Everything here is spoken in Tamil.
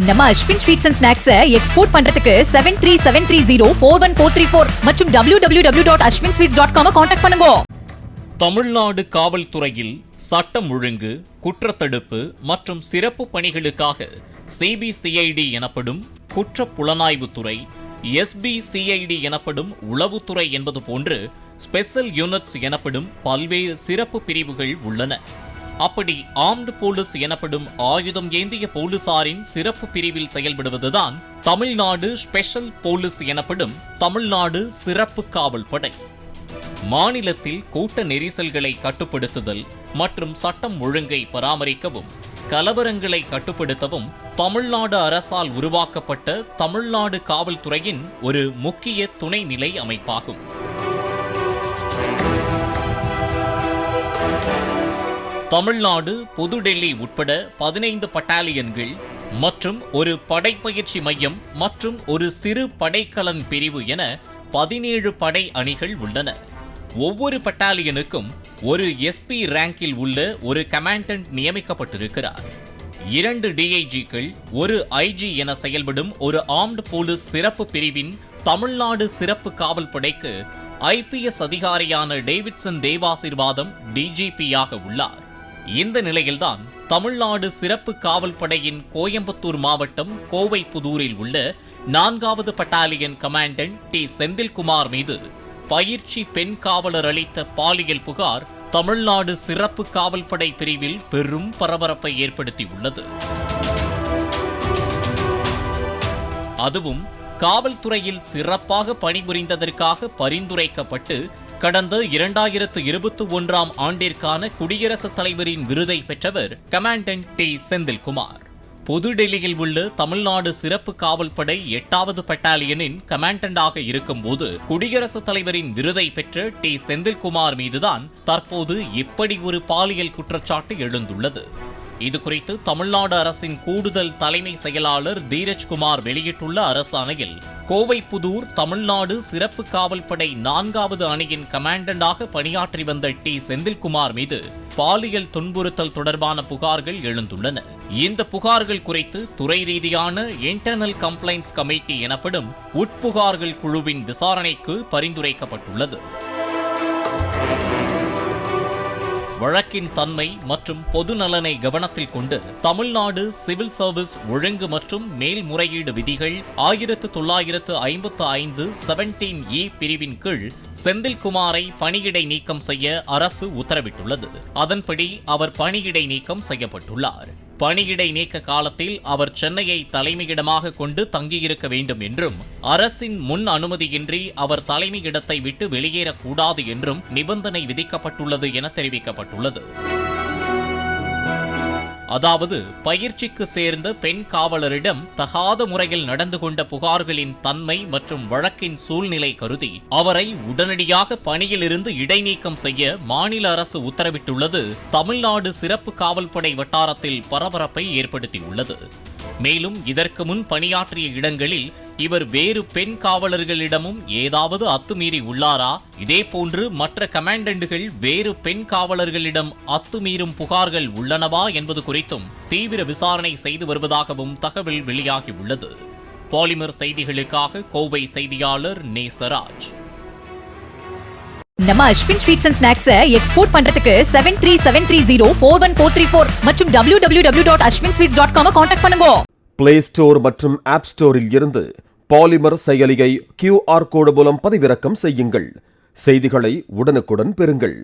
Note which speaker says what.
Speaker 1: நம்ம Ashwin sweets and snacks export பண்றதுக்கு 7373041434 மற்றும் www.ashwinsweets.com கான்டாக்ட் பண்ணுங்க.
Speaker 2: தமிழ்நாடு காவல்துறையில் சட்டம் ஒழுங்கு, குற்றத்தடுப்பு மற்றும் சிறப்பு பணிகளுக்காக சிபிசிஐடி எனப்படும் குற்ற புலனாய்வுத்துறை, எஸ்பிசிஐடி எனப்படும் உளவுத்துறை என்பது போன்று ஸ்பெஷல் யூனிட்ஸ் எனப்படும் பல்வேறு சிறப்பு பிரிவுகள் உள்ளன. அப்படி ஆர்ம்டு போலீஸ் எனப்படும் ஆயுதம் ஏந்திய போலீசாரின் சிறப்பு பிரிவில் செயல்படுவதுதான் தமிழ்நாடு ஸ்பெஷல் போலீஸ் எனப்படும் தமிழ்நாடு சிறப்பு காவல் படை. மாநிலத்தில் கூட்ட நெரிசல்களை கட்டுப்படுத்துதல் மற்றும் சட்டம் ஒழுங்கை பராமரிக்கவும், கலவரங்களை கட்டுப்படுத்தவும் தமிழ்நாடு அரசால் உருவாக்கப்பட்ட தமிழ்நாடு காவல்துறையின் ஒரு முக்கிய துணைநிலை அமைப்பாகும். தமிழ்நாடு, புதுடெல்லி உட்பட 15 பட்டாலியன்கள் மற்றும் ஒரு படைப்பயிற்சி மையம் மற்றும் ஒரு சிறு படைக்கலன் பிரிவு என 17 படை அணிகள் உள்ளன. ஒவ்வொரு பட்டாலியனுக்கும் ஒரு எஸ்பி ரேங்கில் உள்ள ஒரு கமாண்டன்ட் நியமிக்கப்பட்டிருக்கிறார். 2 டிஐஜிக்கள், ஒரு ஐஜி என செயல்படும் ஒரு ஆர்ம்டு போலீஸ் சிறப்பு பிரிவின் தமிழ்நாடு சிறப்பு காவல் படைக்கு ஐபிஎஸ் அதிகாரியான டேவிட்சன் தேவாசீர்வாதம் டிஜிபியாக உள்ளார். இந்த நிலையில்தான் தமிழ்நாடு சிறப்பு காவல் படையின் கோயம்புத்தூர் மாவட்டம் கோவைப்புதூரில் உள்ள 4வது பட்டாலியன் கமாண்டன்ட் டி செந்தில்குமார் மீது பயிற்சி பெண் காவலர் அளித்த பாலியல் புகார் தமிழ்நாடு சிறப்பு காவல் படை பிரிவில் பெரும் பரபரப்பை ஏற்படுத்தியுள்ளது. அதுவும் காவல்துறையில் சிறப்பாக பணிபுரிந்ததற்காக பரிந்துரைக்கப்பட்டு கடந்த 2021ஆம் ஆண்டிற்கான குடியரசுத் தலைவரின் விருதை பெற்றவர் கமாண்டன்ட் டி செந்தில்குமார். புதுடெல்லியில் உள்ள தமிழ்நாடு சிறப்பு காவல் படை 8வது பட்டாலியனின் கமாண்டண்டாக இருக்கும்போது குடியரசுத் தலைவரின் விருதை பெற்ற டி செந்தில்குமார் மீதுதான் தற்போது இப்படி ஒரு பாலியல் குற்றச்சாட்டு எழுந்துள்ளது. இதுகுறித்து தமிழ்நாடு அரசின் கூடுதல் தலைமை செயலாளர் தீரஜ்குமார் வெளியிட்டுள்ள அரசாணையில், கோவைப்புதூர் தமிழ்நாடு சிறப்பு காவல் படை 4வது அணியின் கமாண்டண்டாக பணியாற்றி வந்த டி செந்தில்குமார் மீது பாலியல் துன்புறுத்தல் தொடர்பான புகார்கள் எழுந்துள்ளன. இந்த புகார்கள் குறித்து துறை ரீதியான இன்டர்னல் கம்ப்ளைண்ட்ஸ் கமிட்டி எனப்படும் உட்புகார்கள் குழுவின் விசாரணைக்கு பரிந்துரைக்கப்பட்டுள்ளது. வழக்கின் தன்மை மற்றும் பொது நலனை கவனத்தில் கொண்டு தமிழ்நாடு சிவில் சர்வீஸ் ஒழுங்கு மற்றும் மேல்முறையீடு விதிகள் 1955 17E பிரிவின் கீழ் செந்தில்குமாரை பணியிடை நீக்கம் செய்ய அரசு உத்தரவிட்டுள்ளது. அதன்படி அவர் பணியிடை நீக்கம் செய்யப்பட்டுள்ளார். பணியிடை நீக்க காலத்தில் அவர் சென்னையை தலைமையிடமாக கொண்டு தங்கியிருக்க வேண்டும் என்றும், அரசின் முன் அனுமதியின்றி அவர் தலைமையிடத்தை விட்டு வெளியேறக்கூடாது என்றும் நிபந்தனை விதிக்கப்பட்டுள்ளது என தெரிவிக்கப்பட்டுள்ளது. அதாவது பயிற்சிக்கு சேர்ந்த பெண் காவலரிடம் தகாத முறையில் நடந்து கொண்ட புகார்களின் தன்மை மற்றும் வழக்கின் சூழ்நிலை கருதி அவரை உடனடியாக பணியிலிருந்து இடைநீக்கம் செய்ய மாநில அரசு உத்தரவிட்டுள்ளது தமிழ்நாடு சிறப்பு காவல்படை வட்டாரத்தில் பரபரப்பை ஏற்படுத்தியுள்ளது. மேலும் இதற்கு முன் பணியாற்றிய இடங்களில் இவர் வேறு பெண் காவலர்களிடமும் ஏதாவது அத்துமீறி உள்ளாரா, இதேபோன்று மற்ற கமாண்டன்ட்கள் வேறு பெண் காவலர்களிடம் அத்துமீறும் புகார்கள் உள்ளனவா என்பது குறித்தும் தீவிர விசாரணை செய்து வருவதாகவும் தகவல் வெளியாகியுள்ளது. பாலிமர் செய்திகளுக்காக கோவை செய்தியாளர் நேசராஜ்.
Speaker 1: நம்ம Ashwin sweets and snacks export பண்றதுக்கு 7373041434 மற்றும் www.ashwinsweets.com கான்டாக்ட் பண்ணுங்க.
Speaker 3: பிளே ஸ்டோர் மற்றும் ஆப் ஸ்டோரில் இருந்து பாலிமர் செயலியை QR கோடு மூலம் பதிவிறக்கம் செய்யுங்கள். செய்திகளை உடனுக்குடன் பெறுங்கள்.